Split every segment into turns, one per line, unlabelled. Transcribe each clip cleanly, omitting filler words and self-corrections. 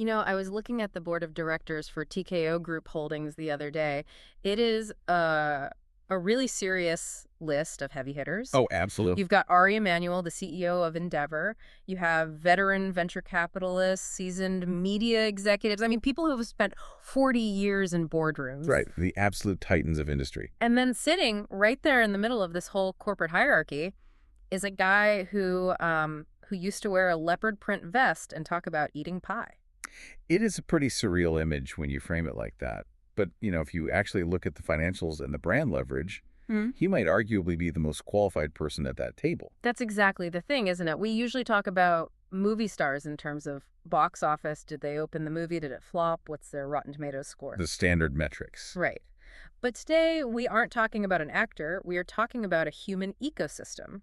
You know, I was looking at the board of directors for TKO Group Holdings the other day. It is a really serious list of heavy hitters.
Oh, absolutely.
You've got Ari Emanuel, the CEO of Endeavor. You have veteran venture capitalists, seasoned media executives. I mean, people who have spent 40 years in boardrooms.
Right. The absolute titans of industry.
And then sitting right there in the middle of this whole corporate hierarchy is a guy who used to wear a leopard print vest and talk about eating pie.
It is a pretty surreal image when you frame it like that. But, if you actually look at the financials and the brand leverage, he might arguably be the most qualified person at that table.
That's exactly the thing, isn't it? We usually talk about movie stars in terms of box office. Did they open the movie? Did it flop? What's their Rotten Tomatoes score?
The standard metrics.
Right. But today, we aren't talking about an actor. We are talking about a human ecosystem,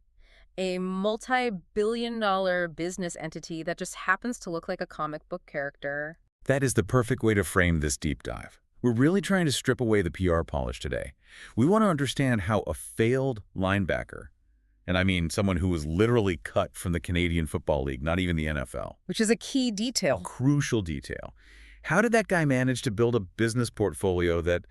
a multi-billion-dollar business entity that just happens to look like a comic book character.
That is the perfect way to frame this deep dive. We're really trying to strip away the PR polish today. We want to understand how a failed linebacker, and I mean someone who was literally cut from the Canadian Football League, not even the NFL.
Which is a key detail.
Crucial detail. How did that guy manage to build a business portfolio that,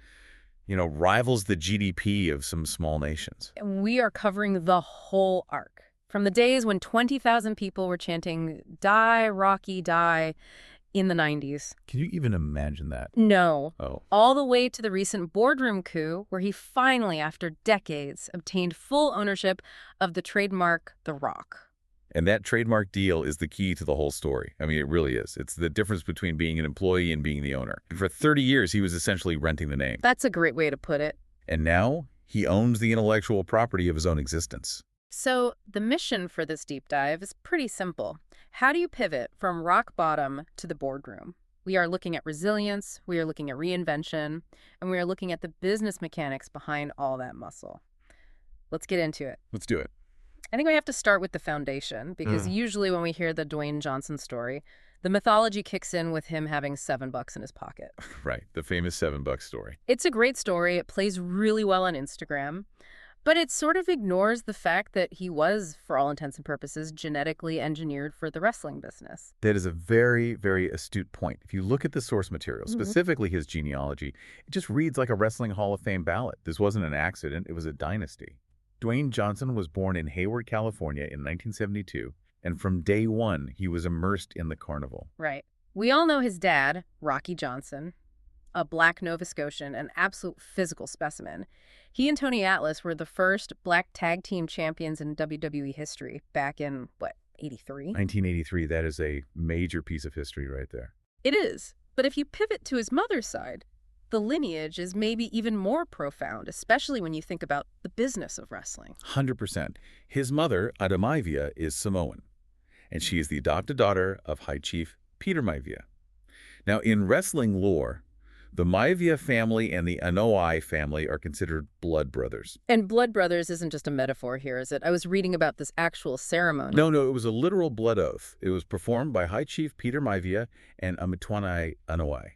rivals the GDP of some small nations?
And we are covering the whole arc. From the days when 20,000 people were chanting, "Die, Rocky, die," in the 90s.
Can you even imagine that?
No.
Oh.
All the way to the recent boardroom coup, where he finally, after decades, obtained full ownership of the trademark The Rock.
And that trademark deal is the key to the whole story. I mean, it really is. It's the difference between being an employee and being the owner. For 30 years, he was essentially renting the name.
That's a great way to put it.
And now, he owns the intellectual property of his own existence.
So the mission for this deep dive is pretty simple. How do you pivot from rock bottom to the boardroom? We are looking at resilience, we are looking at reinvention, and we are looking at the business mechanics behind all that muscle. Let's get into it.
Let's do it.
I think we have to start with the foundation, because usually when we hear the Dwayne Johnson story, the mythology kicks in with him having $7 in his pocket.
Right, the famous $7 story.
It's a great story. It plays really well on Instagram. But it sort of ignores the fact that he was, for all intents and purposes, genetically engineered for the wrestling business.
That is a very, very astute point. If you look at the source material, specifically his genealogy, it just reads like a Wrestling Hall of Fame ballot. This wasn't an accident. It was a dynasty. Dwayne Johnson was born in Hayward, California in 1972, and from day one, he was immersed in the carnival.
Right. We all know his dad, Rocky Johnson, a black Nova Scotian, an absolute physical specimen. He and Tony Atlas were the first black tag team champions in WWE history back in, 83?
1983, that is a major piece of history right there.
It is. But if you pivot to his mother's side, the lineage is maybe even more profound, especially when you think about the business of wrestling.
100%. His mother, Maivia, is Samoan, and she is the adopted daughter of High Chief Peter Maivia. Now, in wrestling lore, the Maivia family and the Anoa'i family are considered blood brothers.
And blood brothers isn't just a metaphor here, is it? I was reading about this actual ceremony.
No, it was a literal blood oath. It was performed by High Chief Peter Maivia and Amitwanai Anoa'i.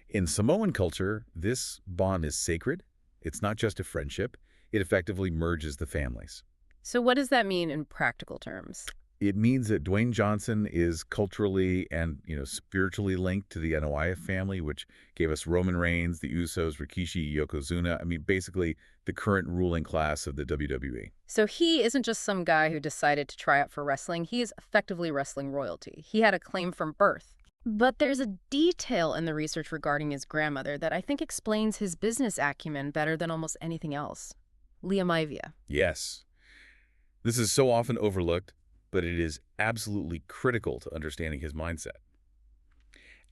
In Samoan culture, this bond is sacred. It's not just a friendship. It effectively merges the families.
So what does that mean in practical terms?
It means that Dwayne Johnson is culturally and, spiritually linked to the Anoa'i family, which gave us Roman Reigns, the Usos, Rikishi, Yokozuna. I mean, basically the current ruling class of the WWE.
So he isn't just some guy who decided to try out for wrestling. He is effectively wrestling royalty. He had a claim from birth. But there's a detail in the research regarding his grandmother that I think explains his business acumen better than almost anything else. Leah Maivia.
Yes. This is so often overlooked, but it is absolutely critical to understanding his mindset.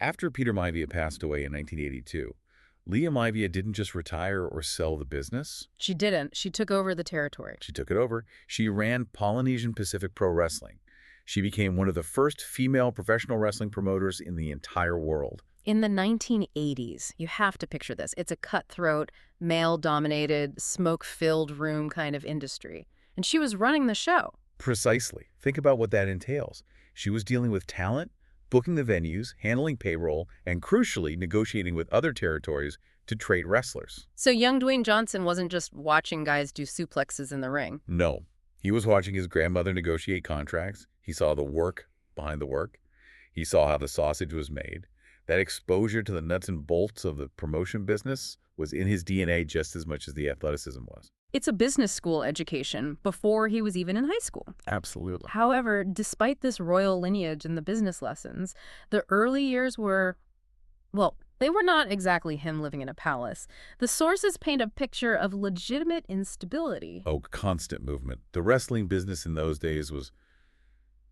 After Peter Maivia passed away in 1982, Leah Maivia didn't just retire or sell the business.
She didn't. She took over the territory.
She took it over. She ran Polynesian Pacific Pro Wrestling. She became one of the first female professional wrestling promoters in the entire world.
In the 1980s, you have to picture this. It's a cutthroat, male-dominated, smoke-filled room kind of industry. And she was running the show.
Precisely. Think about what that entails. She was dealing with talent, booking the venues, handling payroll, and crucially, negotiating with other territories to trade wrestlers.
So young Dwayne Johnson wasn't just watching guys do suplexes in the ring.
No. He was watching his grandmother negotiate contracts. He saw the work behind the work. He saw how the sausage was made. That exposure to the nuts and bolts of the promotion business was in his DNA just as much as the athleticism was.
It's a business school education before he was even in high school.
Absolutely.
However, despite this royal lineage and the business lessons, the early years were, well, they were not exactly him living in a palace. The sources paint a picture of legitimate instability.
Oh, constant movement. The wrestling business in those days was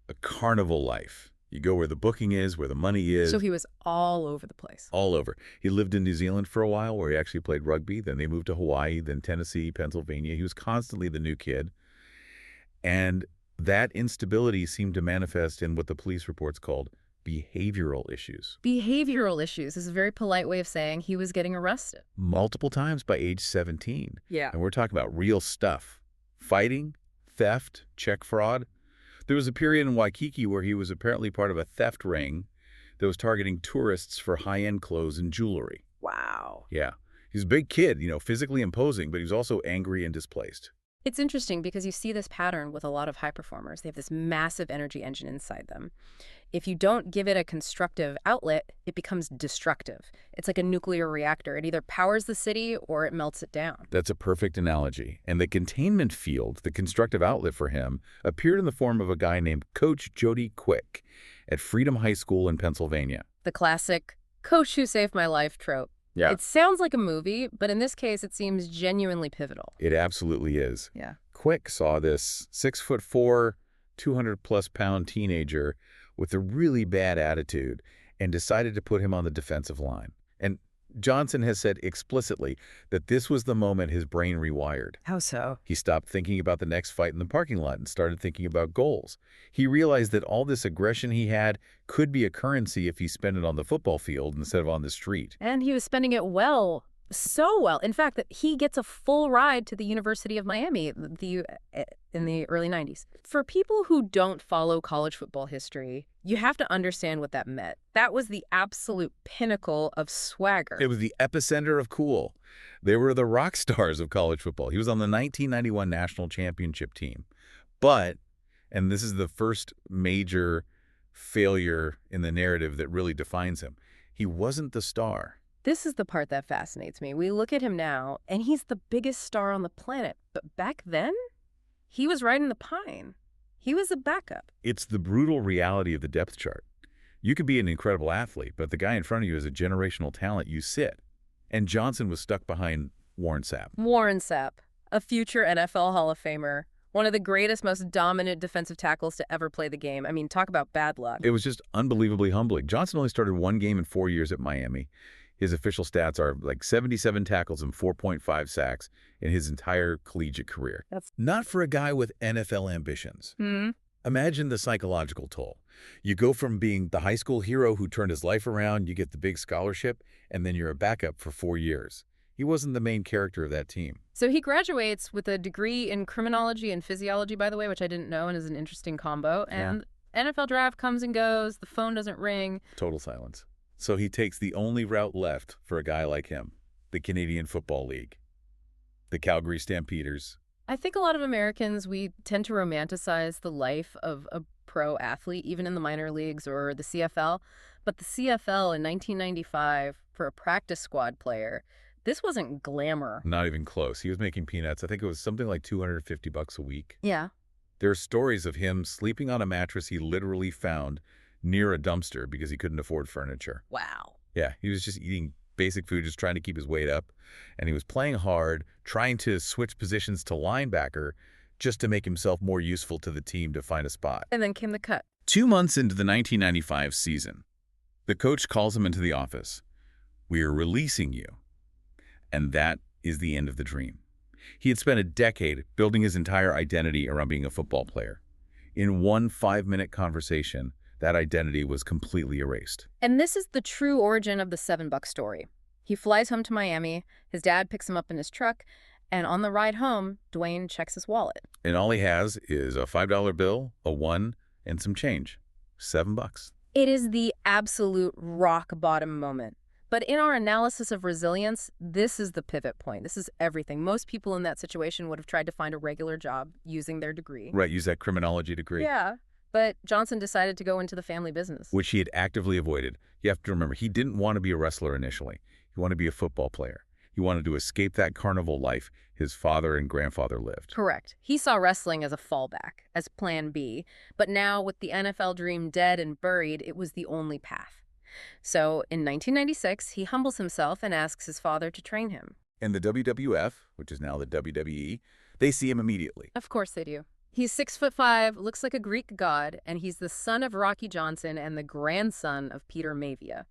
a carnival life. You go where the booking is, where the money is.
So he was all over the place.
All over. He lived in New Zealand for a while where he actually played rugby. Then they moved to Hawaii, then Tennessee, Pennsylvania. He was constantly the new kid. And that instability seemed to manifest in what the police reports called behavioral issues.
Behavioral issues is a very polite way of saying he was getting arrested.
Multiple times by age 17.
Yeah.
And we're talking about real stuff. Fighting, theft, check fraud. There was a period in Waikiki where he was apparently part of a theft ring that was targeting tourists for high-end clothes and jewelry.
Wow.
Yeah. He's a big kid, physically imposing, but he was also angry and displaced.
It's interesting because you see this pattern with a lot of high performers. They have this massive energy engine inside them. If you don't give it a constructive outlet, it becomes destructive. It's like a nuclear reactor. It either powers the city or it melts it down.
That's a perfect analogy. And the containment field, the constructive outlet for him, appeared in the form of a guy named Coach Jody Quick at Freedom High School in Pennsylvania.
The classic "coach who saved my life" trope.
Yeah.
It sounds like a movie, but in this case, it seems genuinely pivotal.
It absolutely is.
Yeah.
Quick saw this 6'4", 200-plus-pound teenager with a really bad attitude and decided to put him on the defensive line. And Johnson has said explicitly that this was the moment his brain rewired.
How so?
He stopped thinking about the next fight in the parking lot and started thinking about goals. He realized that all this aggression he had could be a currency if he spent it on the football field instead of on the street.
And he was spending it well. So well. In fact, that he gets a full ride to the University of Miami in the early 90s. For people who don't follow college football history, you have to understand what that meant. That was the absolute pinnacle of swagger.
It was the epicenter of cool. They were the rock stars of college football. He was on the 1991 national championship team. But, and this is the first major failure in the narrative that really defines him, he wasn't the star.
This is the part that fascinates me. We look at him now, and he's the biggest star on the planet. But back then, he was riding the pine. He was a backup.
It's the brutal reality of the depth chart. You could be an incredible athlete, but if the guy in front of you is a generational talent, you sit. And Johnson was stuck behind Warren Sapp.
Warren Sapp, a future NFL Hall of Famer. One of the greatest, most dominant defensive tackles to ever play the game. I mean, talk about bad luck.
It was just unbelievably humbling. Johnson only started one game in 4 years at Miami. His official stats are like 77 tackles and 4.5 sacks in his entire collegiate career.
That's
not for a guy with NFL ambitions. Imagine the psychological toll. You go from being the high school hero who turned his life around, you get the big scholarship, and then you're a backup for 4 years. He wasn't the main character of that team.
So he graduates with a degree in criminology and physiology, by the way, which I didn't know and is an interesting combo. And NFL draft comes and goes. The phone doesn't ring.
Total silence. So he takes the only route left for a guy like him, the Canadian Football League, the Calgary Stampeders.
I think a lot of Americans, we tend to romanticize the life of a pro athlete, even in the minor leagues or the CFL. But the CFL in 1995, for a practice squad player, this wasn't glamour.
Not even close. He was making peanuts. I think it was something like $250 a week.
Yeah.
There are stories of him sleeping on a mattress he literally found near a dumpster because he couldn't afford furniture.
Wow.
Yeah, he was just eating basic food, just trying to keep his weight up. And he was playing hard, trying to switch positions to linebacker just to make himself more useful to the team to find a spot.
And then came the cut.
2 months into the 1995 season, the coach calls him into the office. "We are releasing you." And that is the end of the dream. He had spent a decade building his entire identity around being a football player. In one 5-minute conversation, that identity was completely erased.
And this is the true origin of the $7 story. He flies home to Miami, his dad picks him up in his truck, and on the ride home, Dwayne checks his wallet.
And all he has is a $5 bill, a 1, and some change. $7.
It is the absolute rock bottom moment. But in our analysis of resilience, this is the pivot point. This is everything. Most people in that situation would have tried to find a regular job using their degree.
Right, use that criminology degree.
Yeah. But Johnson decided to go into the family business.
which he had actively avoided. You have to remember, he didn't want to be a wrestler initially. He wanted to be a football player. He wanted to escape that carnival life his father and grandfather lived.
Correct. He saw wrestling as a fallback, as plan B, but now with the NFL dream dead and buried, it was the only path. So in 1996, he humbles himself and asks his father to train him.
And the WWF, which is now the WWE, they see him immediately.
Of course they do. He's 6'5", looks like a Greek god, and he's the son of Rocky Johnson and the grandson of Peter Maivia.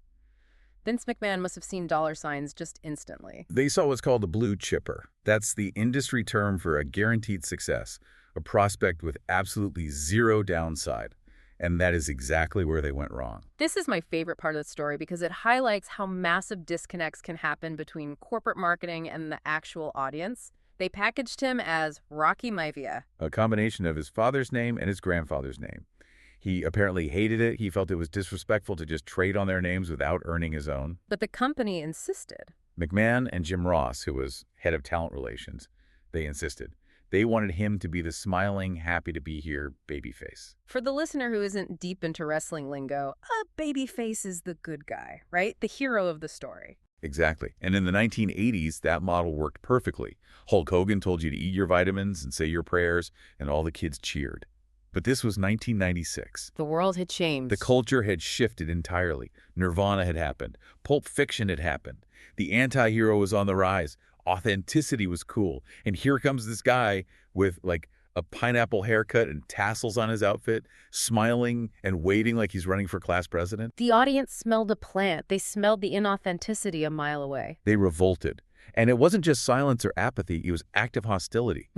Vince McMahon must have seen dollar signs just instantly.
They saw what's called a blue chipper. That's the industry term for a guaranteed success, a prospect with absolutely zero downside. And that is exactly where they went wrong.
This is my favorite part of the story because it highlights how massive disconnects can happen between corporate marketing and the actual audience. They packaged him as Rocky Maivia.
A combination of his father's name and his grandfather's name. He apparently hated it. He felt it was disrespectful to just trade on their names without earning his own.
But the company insisted.
McMahon and Jim Ross, who was head of talent relations, they insisted. They wanted him to be the smiling, happy-to-be-here babyface.
For the listener who isn't deep into wrestling lingo, a babyface is the good guy, right? The hero of the story.
Exactly. And in the 1980s, that model worked perfectly. Hulk Hogan told you to eat your vitamins and say your prayers, and all the kids cheered. But this was 1996.
The world had changed.
The culture had shifted entirely. Nirvana had happened. Pulp Fiction had happened. The anti-hero was on the rise. Authenticity was cool. And here comes this guy with, like, a pineapple haircut and tassels on his outfit, smiling and waiting like he's running for class president.
The audience smelled a plant. They smelled the inauthenticity a mile away.
They revolted. And it wasn't just silence or apathy, it was active hostility.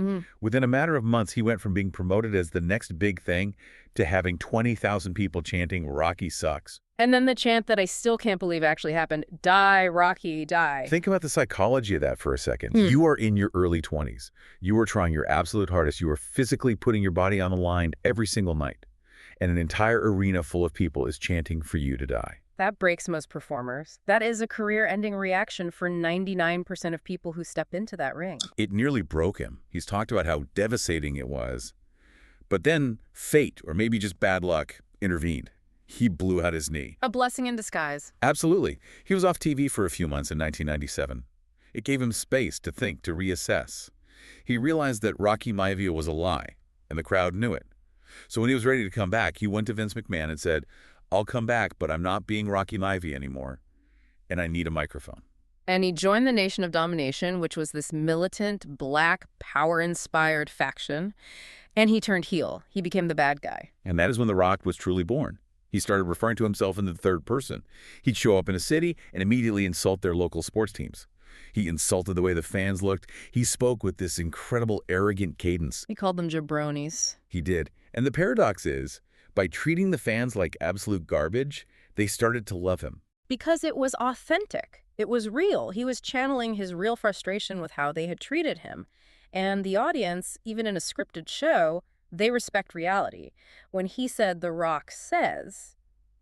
Within a matter of months, he went from being promoted as the next big thing to having 20,000 people chanting, "Rocky sucks."
And then the chant that I still can't believe actually happened, "Die, Rocky, die."
Think about the psychology of that for a second. You are in your early 20s. You are trying your absolute hardest. You are physically putting your body on the line every single night. And an entire arena full of people is chanting for you to die.
That breaks most performers. That is a career-ending reaction for 99% of people who step into that ring.
It nearly broke him. He's talked about how devastating it was. But then fate, or maybe just bad luck, intervened. He blew out his knee.
A blessing in disguise.
Absolutely. He was off TV for a few months in 1997. It gave him space to think, to reassess. He realized that Rocky Maivia was a lie, and the crowd knew it. So when he was ready to come back, he went to Vince McMahon and said, "I'll come back, but I'm not being Rocky Maivia anymore, and I need a microphone."
And he joined the Nation of Domination, which was this militant, black, power-inspired faction. And he turned heel. He became the bad guy.
And that is when The Rock was truly born. He started referring to himself in the third person. He'd show up in a city and immediately insult their local sports teams. He insulted the way the fans looked. He spoke with this incredible, arrogant cadence.
He called them jabronis.
He did. And the paradox is, by treating the fans like absolute garbage, they started to love him.
Because it was authentic. It was real. He was channeling his real frustration with how they had treated him. And the audience, even in a scripted show, they respect reality. When he said "The Rock says,"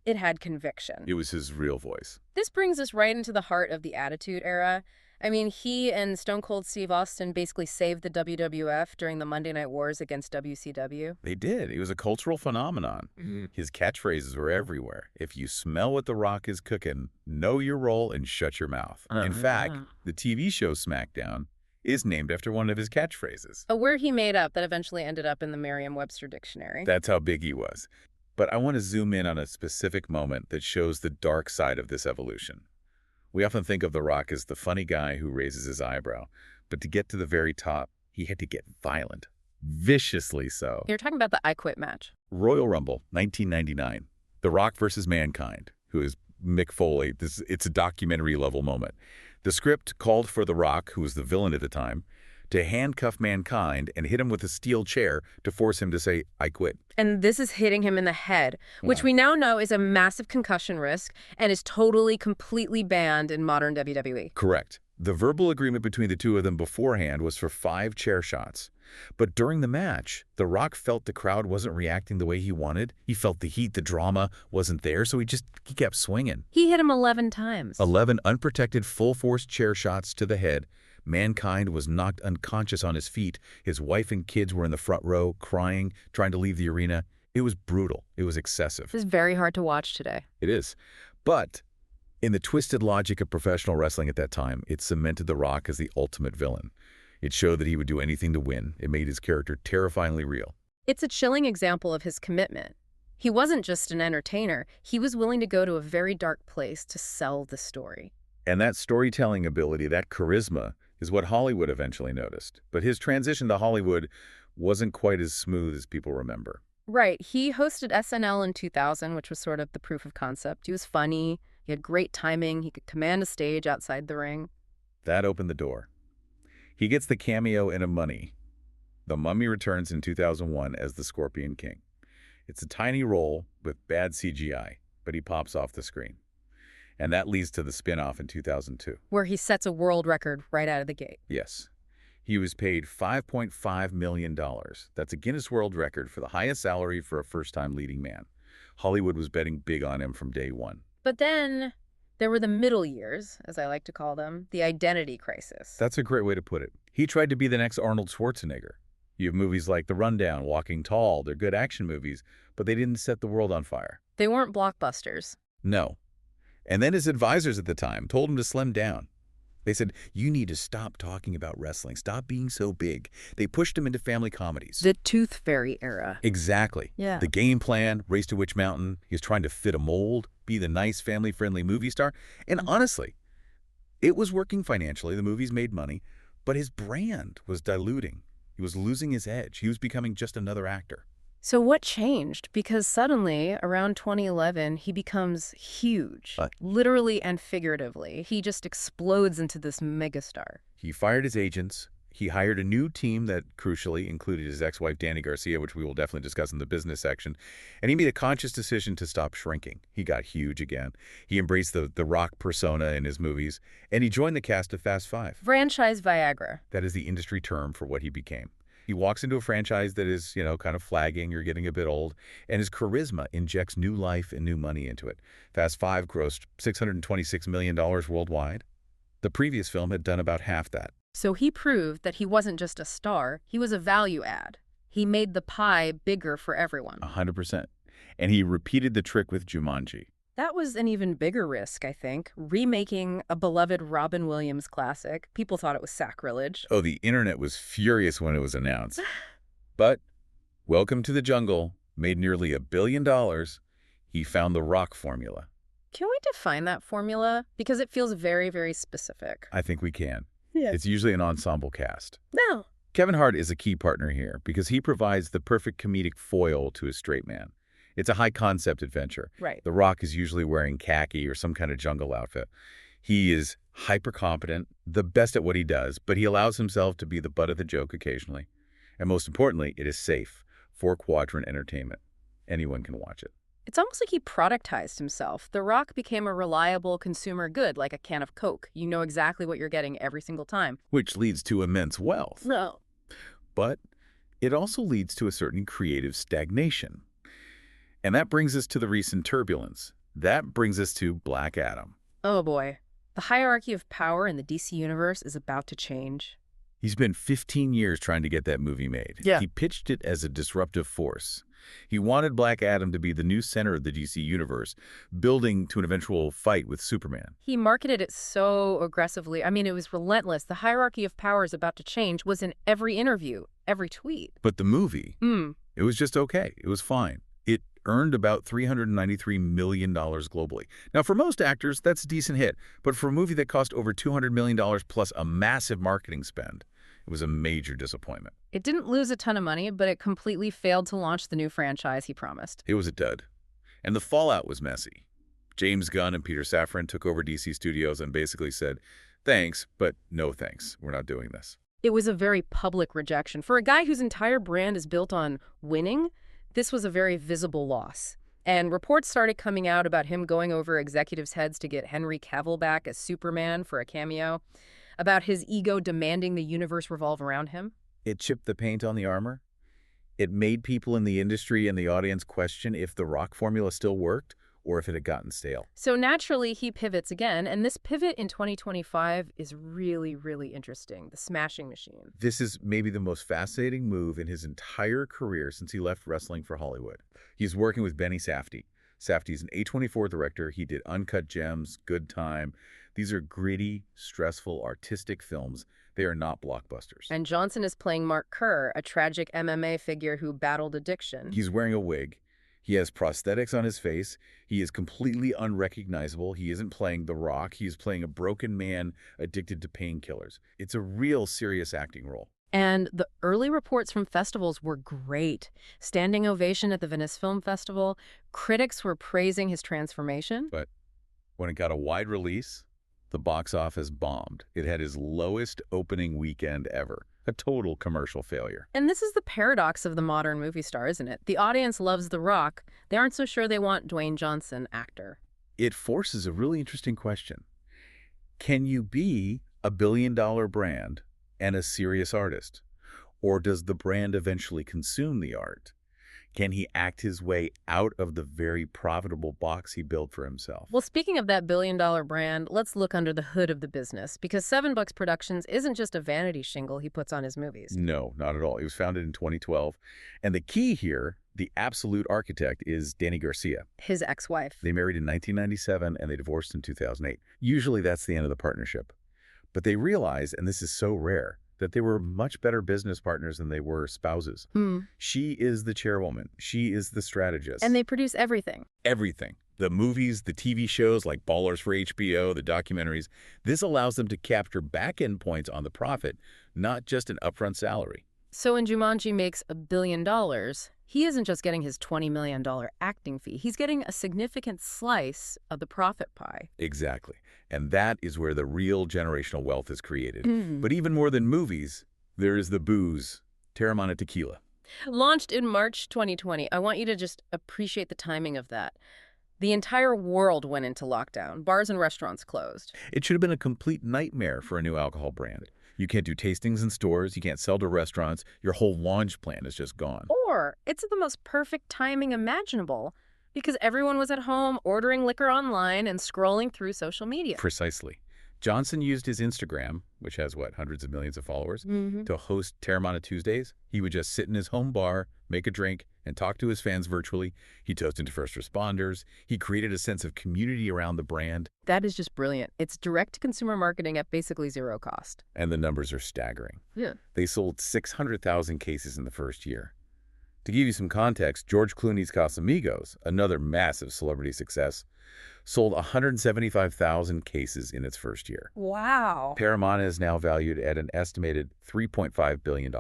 it had conviction.
It was his real voice.
This brings us right into the heart of the Attitude Era. I mean, he and Stone Cold Steve Austin basically saved the WWF during the Monday Night Wars against WCW.
They did. It was a cultural phenomenon. His catchphrases were everywhere. If you smell what The Rock is cooking, know your role and shut your mouth. In fact, the TV show SmackDown is named after one of his catchphrases.
A word he made up that eventually ended up in the Merriam-Webster dictionary.
That's how big he was. But I want to zoom in on a specific moment that shows the dark side of this evolution. We often think of The Rock as the funny guy who raises his eyebrow, but to get to the very top, he had to get violent. Viciously so.
You're talking about the I Quit match.
Royal Rumble, 1999. The Rock versus Mankind, who is Mick Foley. It's a documentary-level moment. The script called for The Rock, who was the villain at the time, to handcuff Mankind and hit him with a steel chair to force him to say, "I quit."
And this is hitting him in the head, which we now know is a massive concussion risk and is totally, completely banned in modern WWE.
Correct. The verbal agreement between the two of them beforehand was for 5 chair shots. But during the match, The Rock felt the crowd wasn't reacting the way he wanted. He felt the heat, the drama wasn't there, so he kept swinging.
He hit him 11 times.
11 unprotected full-force chair shots to the head. Mankind was knocked unconscious on his feet. His wife and kids were in the front row, crying, trying to leave the arena. It was brutal. It was excessive.
This is very hard to watch today.
It is. But in the twisted logic of professional wrestling at that time, it cemented The Rock as the ultimate villain. It showed that he would do anything to win. It made his character terrifyingly real.
It's a chilling example of his commitment. He wasn't just an entertainer. He was willing to go to a very dark place to sell the story.
And that storytelling ability, that charisma, is what Hollywood eventually noticed. But his transition to Hollywood wasn't quite as smooth as people remember.
Right. He hosted SNL in 2000, which was sort of the proof of concept. He was funny. He had great timing. He could command a stage outside the ring.
That opened the door. He gets the cameo in a Mummy. The Mummy returns in 2001 as the Scorpion King. It's a tiny role with bad CGI, but he pops off the screen. And that leads to the spin-off in 2002.
Where he sets a world record right out of the gate.
Yes. He was paid $5.5 million. That's a Guinness World Record for the highest salary for a first-time leading man. Hollywood was betting big on him from day one.
But then there were the middle years, as I like to call them, the identity crisis.
That's a great way to put it. He tried to be the next Arnold Schwarzenegger. You have movies like The Rundown, Walking Tall. They're good action movies, but they didn't set the world on fire.
They weren't blockbusters.
No. And then his advisors at the time told him to slim down. They said, you need to stop talking about wrestling. Stop being so big. They pushed him into family comedies.
The Tooth Fairy era.
Exactly.
Yeah.
The Game Plan, Race to Witch Mountain. He was trying to fit a mold, be the nice family-friendly movie star. And honestly, it was working financially. The movies made money, but his brand was diluting. He was losing his edge. He was becoming just another actor.
So what changed? Because suddenly, around 2011, he becomes huge, literally and figuratively. He just explodes into this megastar.
He fired his agents. He hired a new team that, crucially, included his ex-wife, Dani Garcia, which we will definitely discuss in the business section. And he made a conscious decision to stop shrinking. He got huge again. He embraced the Rock persona in his movies, and he joined the cast of Fast Five.
Franchise Viagra.
That is the industry term for what he became. He walks into a franchise that is, kind of flagging or getting a bit old, and his charisma injects new life and new money into it. Fast Five grossed $626 million worldwide. The previous film had done about half that.
So he proved that he wasn't just a star, he was a value add. He made the pie bigger for everyone.
100%. And he repeated the trick with Jumanji.
That was an even bigger risk, I think. Remaking a beloved Robin Williams classic. People thought it was sacrilege.
Oh, the internet was furious when it was announced. But Welcome to the Jungle made nearly $1 billion. He found the Rock formula.
Can we define that formula? Because it feels very, very specific.
I think we can.
Yeah.
It's usually an ensemble cast.
No.
Kevin Hart is a key partner here because he provides the perfect comedic foil to a straight man. It's a high-concept adventure.
Right.
The Rock is usually wearing khaki or some kind of jungle outfit. He is hyper-competent, the best at what he does, but he allows himself to be the butt of the joke occasionally. And most importantly, it is safe. 4-quadrant entertainment. Anyone can watch it.
It's almost like he productized himself. The Rock became a reliable consumer good, like a can of Coke. You know exactly what you're getting every single time.
Which leads to immense wealth.
No.
But it also leads to a certain creative stagnation. And that brings us to the recent turbulence. That brings us to Black Adam.
Oh boy. The hierarchy of power in the DC universe is about to change.
He's been 15 years trying to get that movie made.
Yeah.
He pitched it as a disruptive force. He wanted Black Adam to be the new center of the DC universe, building to an eventual fight with Superman.
He marketed it so aggressively. I mean, it was relentless. The hierarchy of power is about to change was in every interview, every tweet.
But the movie, it was just okay. It was fine. It earned about $393 million globally. Now, for most actors, that's a decent hit. But for a movie that cost over $200 million plus a massive marketing spend, it was a major disappointment.
It didn't lose a ton of money, but it completely failed to launch the new franchise he promised.
It was a dud. And the fallout was messy. James Gunn and Peter Safran took over DC Studios and basically said, thanks, but no thanks. We're not doing this.
It was a very public rejection. For a guy whose entire brand is built on winning, this was a very visible loss. And reports started coming out about him going over executives' heads to get Henry Cavill back as Superman for a cameo, about his ego demanding the universe revolve around him.
It chipped the paint on the armor. It made people in the industry and the audience question if the Rock formula still worked or if it had gotten stale.
So naturally, he pivots again, and this pivot in 2025 is really, really interesting, the smashing machine.
This is maybe the most fascinating move in his entire career since he left wrestling for Hollywood. He's working with Benny Safdie. Safdie's an A24 director. He did Uncut Gems, Good Time. These are gritty, stressful, artistic films. They are not blockbusters.
And Johnson is playing Mark Kerr, a tragic MMA figure who battled addiction.
He's wearing a wig. He has prosthetics on his face. He is completely unrecognizable. He isn't playing The Rock. He is playing a broken man addicted to painkillers. It's a real serious acting role.
And the early reports from festivals were great. Standing ovation at the Venice Film Festival. Critics were praising his transformation.
But when it got a wide release, the box office bombed. It had his lowest opening weekend ever. A total commercial failure.
And this is the paradox of the modern movie star, isn't it? The audience loves The Rock. They aren't so sure they want Dwayne Johnson, actor.
It forces a really interesting question. Can you be a billion-dollar brand and a serious artist? Or does the brand eventually consume the art? Can he act his way out of the very profitable box he built for himself?
Well, speaking of that billion-dollar brand, let's look under the hood of the business, because Seven Bucks Productions isn't just a vanity shingle he puts on his movies.
No, not at all. It was founded in 2012. And the key here, the absolute architect, is Danny Garcia.
His ex-wife.
They married in 1997 and they divorced in 2008. Usually that's the end of the partnership. But they realized, and this is so rare, that they were much better business partners than they were spouses. She is the chairwoman. She is the strategist.
And they produce everything.
Everything. The movies, the TV shows like Ballers for HBO, the documentaries. This allows them to capture back-end points on the profit, not just an upfront salary.
So when Jumanji makes $1 billion, he isn't just getting his $20 million acting fee. He's getting a significant slice of the profit pie.
Exactly. And that is where the real generational wealth is created.
Mm.
But even more than movies, there is the booze, Teremana Tequila.
Launched in March 2020. I want you to just appreciate the timing of that. The entire world went into lockdown. Bars and restaurants closed.
It should have been a complete nightmare for a new alcohol brand. You can't do tastings in stores. You can't sell to restaurants. Your whole launch plan is just gone.
Or it's the most perfect timing imaginable because everyone was at home ordering liquor online and scrolling through social media.
Precisely. Johnson used his Instagram, which has, what, hundreds of millions of followers, to host Teremana Tuesdays. He would just sit in his home bar, make a drink, and talk to his fans virtually. He toasted to first responders. He created a sense of community around the brand.
That is just brilliant. It's direct-to-consumer marketing at basically zero cost.
And the numbers are staggering.
Yeah.
They sold 600,000 cases in the first year. To give you some context, George Clooney's Casamigos, another massive celebrity success, sold 175,000 cases in its first year.
Wow.
Teremana is now valued at an estimated $3.5 billion.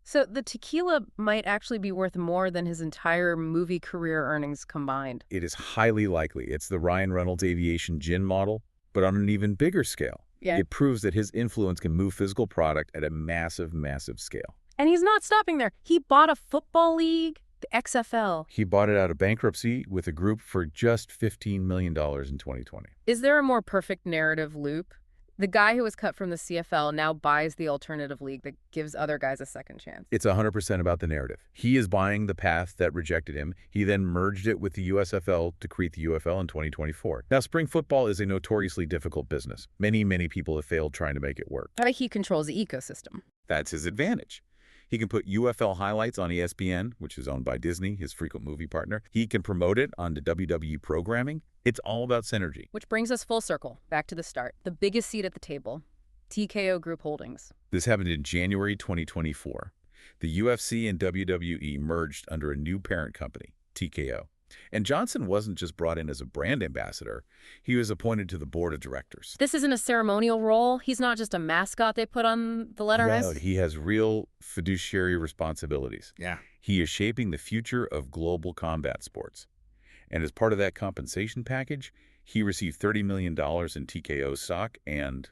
So the tequila might actually be worth more than his entire movie career earnings combined.
It is highly likely. It's the Ryan Reynolds aviation gin model, but on an even bigger scale.
Yeah.
It proves that his influence can move physical product at a massive, massive scale.
And he's not stopping there. He bought a football league, the XFL.
He bought it out of bankruptcy with a group for just $15 million in 2020.
Is there a more perfect narrative loop? The guy who was cut from the CFL now buys the alternative league that gives other guys a second chance.
It's 100% about the narrative. He is buying the path that rejected him. He then merged it with the USFL to create the UFL in 2024. Now, spring football is a notoriously difficult business. Many, many people have failed trying to make it work.
But he controls the ecosystem.
That's his advantage. He can put UFL highlights on ESPN, which is owned by Disney, his frequent movie partner. He can promote it on the WWE programming. It's all about synergy.
Which brings us full circle, back to the start. The biggest seat at the table, TKO Group Holdings.
This happened in January 2024. The UFC and WWE merged under a new parent company, TKO. And Johnson wasn't just brought in as a brand ambassador. He was appointed to the board of directors.
This isn't a ceremonial role. He's not just a mascot they put on the letterhead.
No, he has real fiduciary responsibilities.
Yeah.
He is shaping the future of global combat sports. And as part of that compensation package, he received $30 million in TKO stock and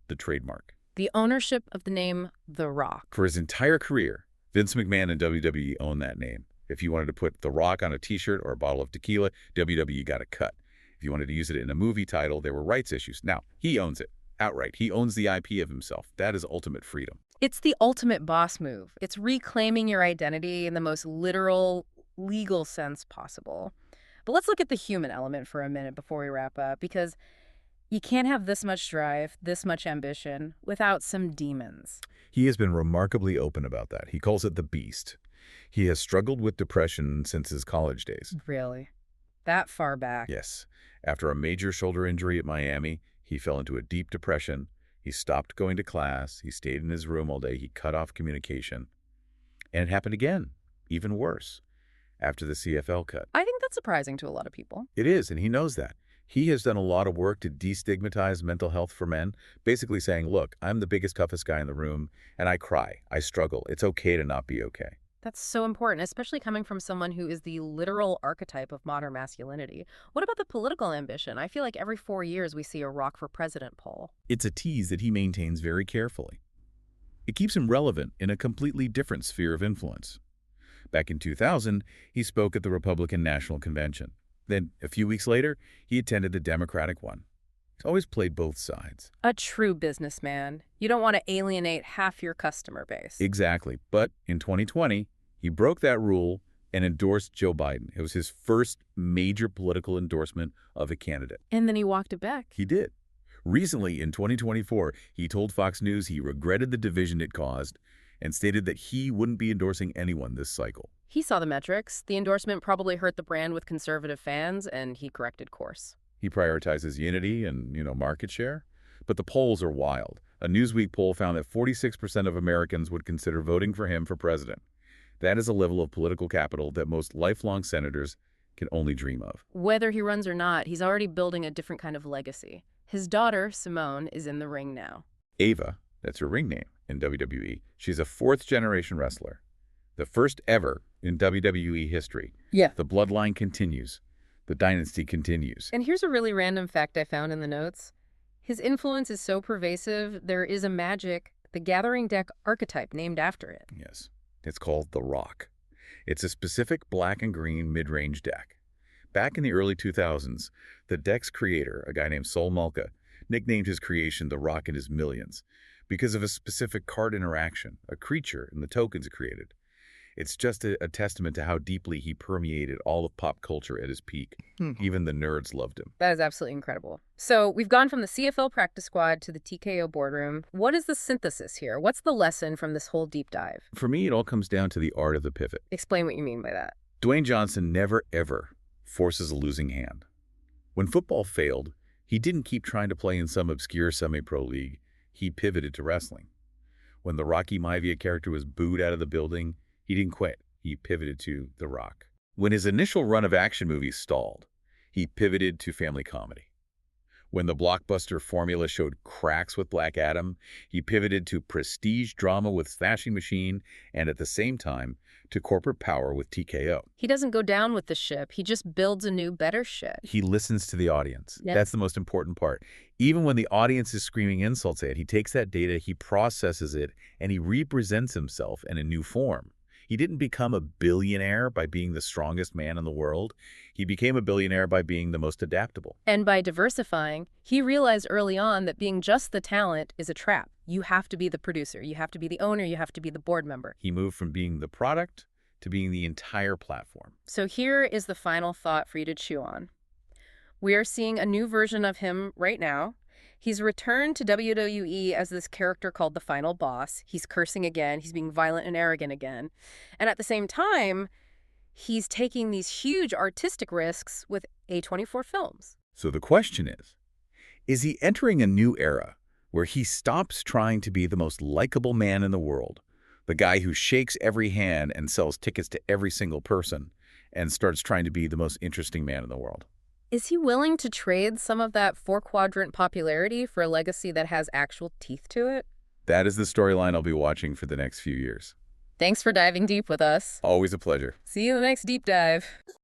the trademark.
The ownership of the name The Rock.
For his entire career, Vince McMahon and WWE own that name. If you wanted to put The Rock on a t-shirt or a bottle of tequila, WWE got a cut. If you wanted to use it in a movie title, there were rights issues. Now, he owns it outright. He owns the IP of himself. That is ultimate freedom.
It's the ultimate boss move. It's reclaiming your identity in the most literal, legal sense possible. But let's look at the human element for a minute before we wrap up, because you can't have this much drive, this much ambition, without some demons.
He has been remarkably open about that. He calls it the beast. He has struggled with depression since his college days.
Really? That far back?
Yes. After a major shoulder injury at Miami, he fell into a deep depression. He stopped going to class. He stayed in his room all day. He cut off communication. And it happened again, even worse, after the CFL cut.
I think that's surprising to a lot of people.
It is, and he knows that. He has done a lot of work to destigmatize mental health for men, basically saying, look, I'm the biggest, toughest guy in the room, and I cry. I struggle. It's okay to not be okay.
That's so important, especially coming from someone who is the literal archetype of modern masculinity. What about the political ambition? I feel like every 4 years we see a Rock for President poll.
It's a tease that he maintains very carefully. It keeps him relevant in a completely different sphere of influence. Back in 2000, he spoke at the Republican National Convention. Then, a few weeks later, he attended the Democratic one. He's always played both sides.
A true businessman. You don't want to alienate half your customer base.
Exactly. But in 2020, he broke that rule and endorsed Joe Biden. It was his first major political endorsement of a candidate.
And then he walked it back.
He did. Recently, in 2024, he told Fox News he regretted the division it caused and stated that he wouldn't be endorsing anyone this cycle.
He saw the metrics. The endorsement probably hurt the brand with conservative fans, and he corrected course.
He prioritizes unity and, market share. But the polls are wild. A Newsweek poll found that 46% of Americans would consider voting for him for president. That is a level of political capital that most lifelong senators can only dream of.
Whether he runs or not, he's already building a different kind of legacy. His daughter, Simone, is in the ring now.
Ava, that's her ring name in WWE. She's a fourth-generation wrestler. The first ever in WWE history.
Yeah.
The bloodline continues. The dynasty continues.
And here's a really random fact I found in the notes. His influence is so pervasive, there is a Magic, the Gathering deck archetype named after it.
Yes. It's called the Rock. It's a specific black and green mid-range deck. Back in the early 2000s, the deck's creator, a guy named Sol Malka, nicknamed his creation the Rock in his Millions because of a specific card interaction, a creature, and the tokens it created. It's just a testament to how deeply he permeated all of pop culture at his peak. Even the nerds loved him.
That is absolutely incredible. So we've gone from the CFL practice squad to the TKO boardroom. What is the synthesis here? What's the lesson from this whole deep dive?
For me, it all comes down to the art of the pivot.
Explain what you mean by that.
Dwayne Johnson never, ever forces a losing hand. When football failed, he didn't keep trying to play in some obscure semi-pro league. He pivoted to wrestling. When the Rocky Maivia character was booed out of the building, he didn't quit. He pivoted to The Rock. When his initial run of action movies stalled, he pivoted to family comedy. When the blockbuster formula showed cracks with Black Adam, he pivoted to prestige drama with Slashing Machine and at the same time to corporate power with TKO.
He doesn't go down with the ship. He just builds a new, better ship.
He listens to the audience.
Yep.
That's the most important part. Even when the audience is screaming insults at it, he takes that data, he processes it, and he represents himself in a new form. He didn't become a billionaire by being the strongest man in the world. He became a billionaire by being the most adaptable.
And by diversifying, he realized early on that being just the talent is a trap. You have to be the producer, you have to be the owner, you have to be the board member.
He moved from being the product to being the entire platform.
So here is the final thought for you to chew on. We are seeing a new version of him right now. He's returned to WWE as this character called the Final Boss. He's cursing again. He's being violent and arrogant again. And at the same time, he's taking these huge artistic risks with A24 Films.
So the question is he entering a new era where he stops trying to be the most likable man in the world, the guy who shakes every hand and sells tickets to every single person, and starts trying to be the most interesting man in the world?
Is he willing to trade some of that four-quadrant popularity for a legacy that has actual teeth to it?
That is the storyline I'll be watching for the next few years.
Thanks for diving deep with us.
Always a pleasure.
See you in the next deep dive.